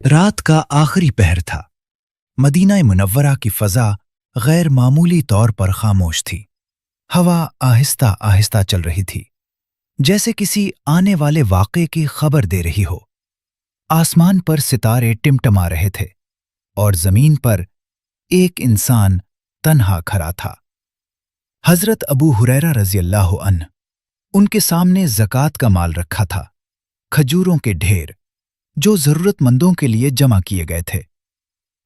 रात का आखिरी पहर था। मदीना मुनव्वरा की फजा गैर मामूली तौर पर खामोश थी। हवा आहिस्ता आहिस्ता चल रही थी, जैसे किसी आने वाले वाक़े की खबर दे रही हो। आसमान पर सितारे टिमटिमा रहे थे और जमीन पर एक इंसान तन्हा खड़ा था। हजरत अबू हुरैरा रज़ियल्लाहु अन्हु। उनके सामने ज़कात का माल रखा था, खजूरों के ढेर जो जरूरतमंदों के लिए जमा किए गए थे।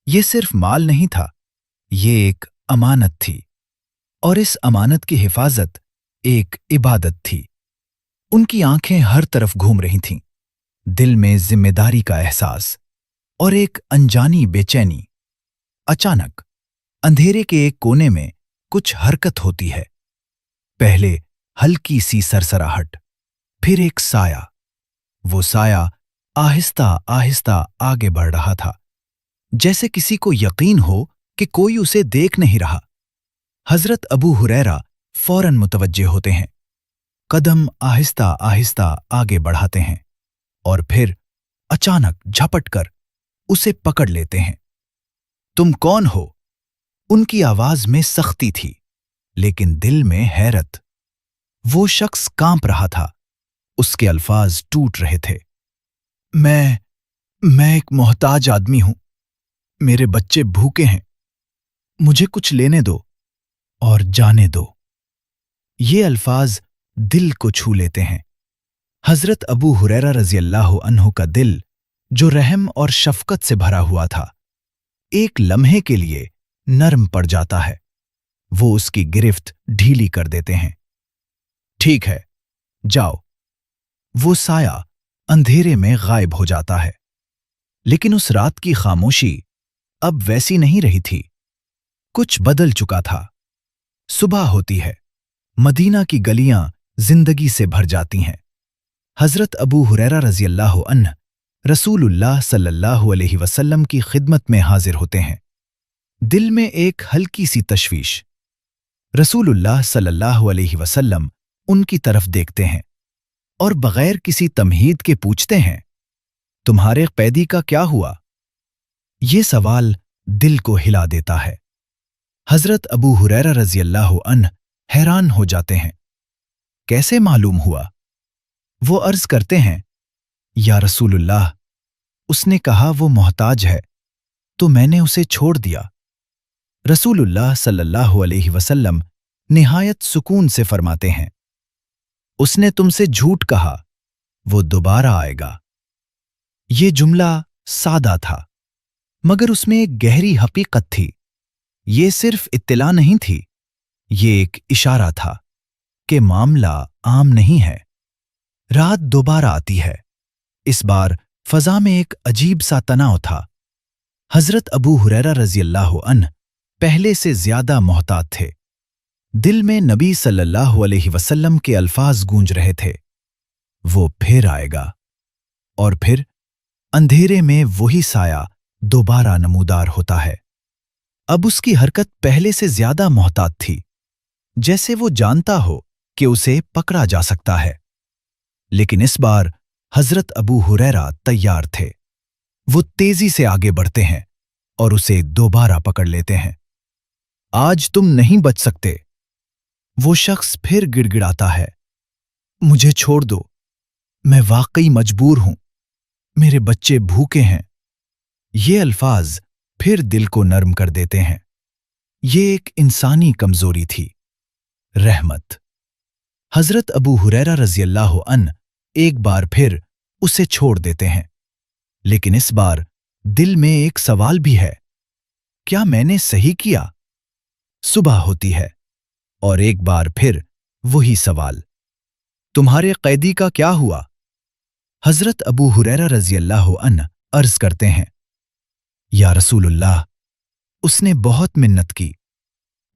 ये सिर्फ माल नहीं था, ये एक अमानत थी, और इस अमानत की हिफाजत एक इबादत थी। उनकी आंखें हर तरफ घूम रही थीं, दिल में जिम्मेदारी का एहसास और एक अनजानी बेचैनी। अचानक अंधेरे के एक कोने में कुछ हरकत होती है। पहले हल्की सी सरसराहट, फिर एक साया। वो साया आहिस्ता आहिस्ता आगे बढ़ रहा था, जैसे किसी को यकीन हो कि कोई उसे देख नहीं रहा। हजरत अबू हुरैरा फौरन मुतवज्जे होते हैं, कदम आहिस्ता आहिस्ता आगे बढ़ाते हैं और फिर अचानक झपट कर उसे पकड़ लेते हैं। तुम कौन हो? उनकी आवाज में सख्ती थी, लेकिन दिल में हैरत। वो शख्स कांप रहा था, उसके अल्फाज टूट रहे थे। मैं एक मोहताज आदमी हूं, मेरे बच्चे भूखे हैं, मुझे कुछ लेने दो और जाने दो। ये अल्फाज दिल को छू लेते हैं। हजरत अबू हुरैरा रज़ियल्लाहु अन्हु का दिल, जो रहम और शफकत से भरा हुआ था, एक लम्हे के लिए नरम पड़ जाता है। वो उसकी गिरफ्त ढीली कर देते हैं। ठीक है, जाओ। वो साया अंधेरे में गायब हो जाता है। लेकिन उस रात की खामोशी अब वैसी नहीं रही थी, कुछ बदल चुका था। सुबह होती है, मदीना की गलियां जिंदगी से भर जाती हैं। हजरत अबू हुरैरा रज़ियल्लाहु अन्हु रसूलुल्लाह सल्लल्लाहु अलैहि वसल्लम की खिदमत में हाजिर होते हैं। दिल में एक हल्की सी तशवीश। रसूलुल्लाह सल्लल्लाहु अलैहि वसल्लम उनकी तरफ देखते हैं और बगैर किसी तमहीद के पूछते हैं, तुम्हारे कैदी का क्या हुआ? ये सवाल दिल को हिला देता है। हजरत अबू हुरैरा रज़ियल्लाहु अन्हु हैरान हो जाते हैं। कैसे मालूम हुआ? वो अर्ज करते हैं, या रसूलुल्लाह, उसने कहा वो मोहताज है, तो मैंने उसे छोड़ दिया। रसूलुल्लाह सल्लल्लाहु अलैहि वसल्लम निहायत सुकून से फरमाते हैं, उसने तुमसे झूठ कहा, वो दोबारा आएगा। ये जुमला सादा था, मगर उसमें एक गहरी हकीकत थी। ये सिर्फ इत्तिला नहीं थी, ये एक इशारा था कि मामला आम नहीं है। रात दोबारा आती है। इस बार फजा में एक अजीब सा तनाव था। हजरत अबू हुरैरा रज़ियल्लाहु अन्हु पहले से ज्यादा मोहतात थे। दिल में नबी सल्लल्लाहु अलैहि वसल्लम के अल्फाज गूंज रहे थे, वो फिर आएगा। और फिर अंधेरे में वही साया दोबारा नमूदार होता है। अब उसकी हरकत पहले से ज्यादा मोहतात थी, जैसे वो जानता हो कि उसे पकड़ा जा सकता है। लेकिन इस बार हजरत अबू हुरैरा तैयार थे। वो तेजी से आगे बढ़ते हैं और उसे दोबारा पकड़ लेते हैं। आज तुम नहीं बच सकते। वो शख्स फिर गिड़गिड़ाता है, मुझे छोड़ दो, मैं वाकई मजबूर हूं, मेरे बच्चे भूखे हैं। ये अल्फाज फिर दिल को नर्म कर देते हैं। ये एक इंसानी कमजोरी थी, रहमत। हजरत अबू हुरैरा रज़ियल्लाहु अन्हु एक बार फिर उसे छोड़ देते हैं। लेकिन इस बार दिल में एक सवाल भी है, क्या मैंने सही किया? सुबह होती है और एक बार फिर वही सवाल, तुम्हारे कैदी का क्या हुआ? हजरत अबू हुरैरा रज़ियल्लाहु अन्हु अर्ज करते हैं, या रसूलुल्लाह, उसने बहुत मिन्नत की,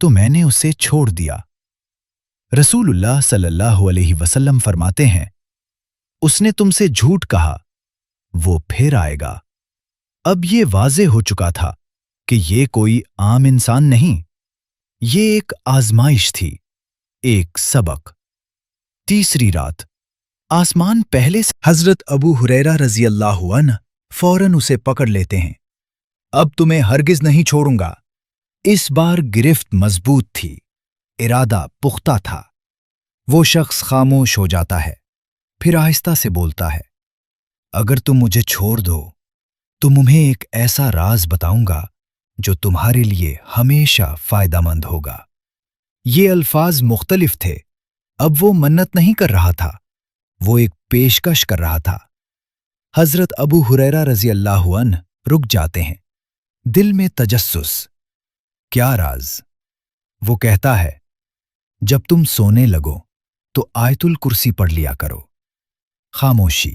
तो मैंने उसे छोड़ दिया। रसूलुल्लाह सल्लल्लाहु अलैहि वसल्लम फरमाते हैं, उसने तुमसे झूठ कहा, वो फिर आएगा। अब ये वाज़े हो चुका था कि ये कोई आम इंसान नहीं, ये एक आजमाइश थी, एक सबक। तीसरी रात। आसमान पहले से हजरत अबू हुरैरा रज़ियल्लाहु अन्हु फौरन उसे पकड़ लेते हैं। अब तुम्हें हरगिज नहीं छोड़ूंगा। इस बार गिरफ्त मजबूत थी, इरादा पुख्ता था। वो शख्स खामोश हो जाता है, फिर आहिस्ता से बोलता है, अगर तुम मुझे छोड़ दो तो तुम्हें एक ऐसा राज बताऊंगा जो तुम्हारे लिए हमेशा फायदामंद होगा। ये अल्फाज मुख्तलिफ थे। अब वो मन्नत नहीं कर रहा था, वो एक पेशकश कर रहा था। हजरत अबू हुरैरा रजी अल्लाहु अन्हु रुक जाते हैं, दिल में तजस्सुस। क्या राज? वो कहता है, जब तुम सोने लगो तो आयतुल कुर्सी पढ़ लिया करो। खामोशी।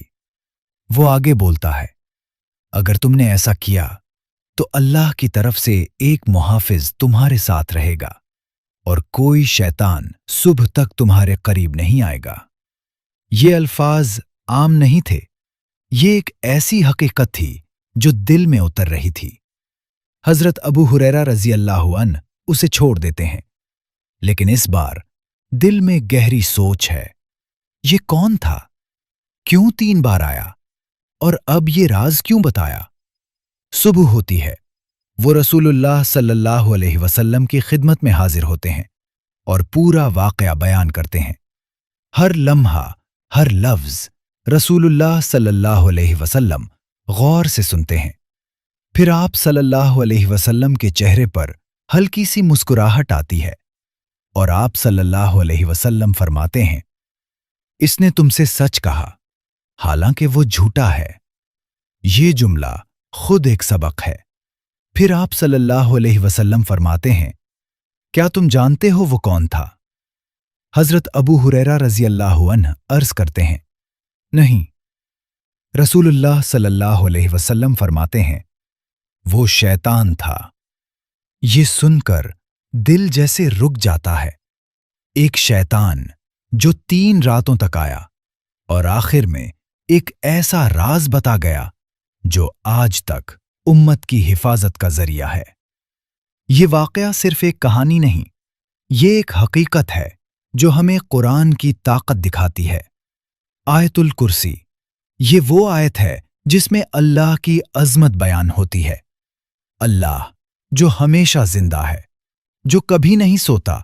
वो आगे बोलता है, अगर तुमने ऐसा किया तो अल्लाह की तरफ से एक मुहाफिज तुम्हारे साथ रहेगा और कोई शैतान सुबह तक तुम्हारे करीब नहीं आएगा। ये अल्फाज आम नहीं थे, ये एक ऐसी हकीकत थी जो दिल में उतर रही थी। हजरत अबू हुरैरा रजी अल्लाहु अन्हु उसे छोड़ देते हैं, लेकिन इस बार दिल में गहरी सोच है। ये कौन था? क्यों 3 बार आया? और अब ये राज क्यों बताया? सुबह होती है, वो रसूलुल्लाह सल्लल्लाहु अलैहि वसल्लम की खिदमत में हाजिर होते हैं और पूरा वाकया बयान करते हैं। हर लम्हा, हर लफ्ज रसूलुल्लाह सल्लल्लाहु अलैहि वसल्लम गौर से सुनते हैं। फिर आप सल्लल्लाहु अलैहि वसल्लम के चेहरे पर हल्की सी मुस्कुराहट आती है और आप सल्लल्लाहु अलैहि वसल्लम फरमाते हैं, इसने तुमसे सच कहा, हालांकि वो झूठा है। ये जुमला खुद एक सबक है। फिर आप सल्लल्लाहु अलैहि वसल्लम फरमाते हैं, क्या तुम जानते हो वो कौन था? हजरत अबू हुरैरा रजी अल्लाहु अन्हु अर्ज करते हैं, नहीं। रसूलुल्लाह सल्लल्लाहु अलैहि वसल्लम फरमाते हैं, वो शैतान था। ये सुनकर दिल जैसे रुक जाता है। एक शैतान जो 3 रातों तक आया और आखिर में एक ऐसा राज बता गया जो आज तक उम्मत की हिफाजत का जरिया है। ये वाकया सिर्फ एक कहानी नहीं, ये एक हकीकत है जो हमें कुरान की ताकत दिखाती है। आयतुल कुर्सी, ये वो आयत है जिसमें अल्लाह की अजमत बयान होती है। अल्लाह जो हमेशा जिंदा है, जो कभी नहीं सोता,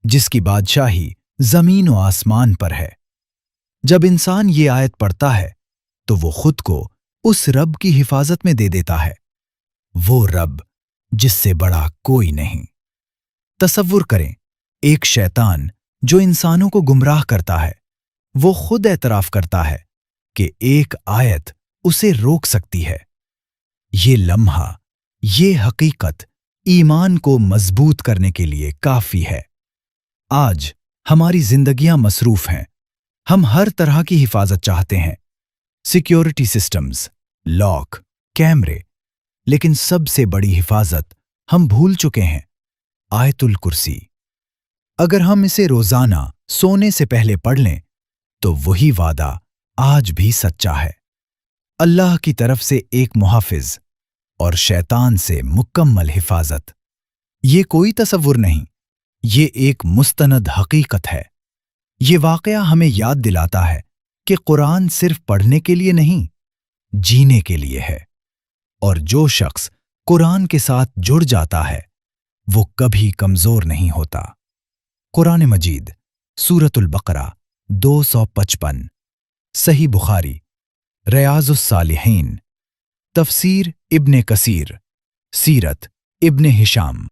जिसकी बादशाही जमीन और आसमान पर है। जब इंसान ये आयत पढ़ता है तो वो खुद को उस रब की हिफाजत में दे देता है, वो रब जिससे बड़ा कोई नहीं। तसव्वुर करें, एक शैतान जो इंसानों को गुमराह करता है, वो खुद एतराफ करता है कि एक आयत उसे रोक सकती है। ये लम्हा, ये हकीकत ईमान को मजबूत करने के लिए काफी है। आज हमारी जिंदगियां मसरूफ हैं, हम हर तरह की हिफाजत चाहते हैं, सिक्योरिटी सिस्टम्स, लॉक, कैमरे, लेकिन सबसे बड़ी हिफाजत हम भूल चुके हैं, आयतुल कुर्सी। अगर हम इसे रोजाना सोने से पहले पढ़ लें तो वही वादा आज भी सच्चा है। अल्लाह की तरफ से एक मुहाफिज और शैतान से मुकम्मल हिफाजत। ये कोई तसव्वुर नहीं, ये एक मुस्तनद हकीकत है। ये वाकया हमें याद दिलाता है कि कुरान सिर्फ पढ़ने के लिए नहीं, जीने के लिए है। और जो शख्स कुरान के साथ जुड़ जाता है वो कभी कमजोर नहीं होता। कुरान मजीद, सूरतुल बकरा 255, सही बुखारी, रियाजुस सालिहीन, तफसीर इब्ने कसीर, सीरत इब्ने हिशाम।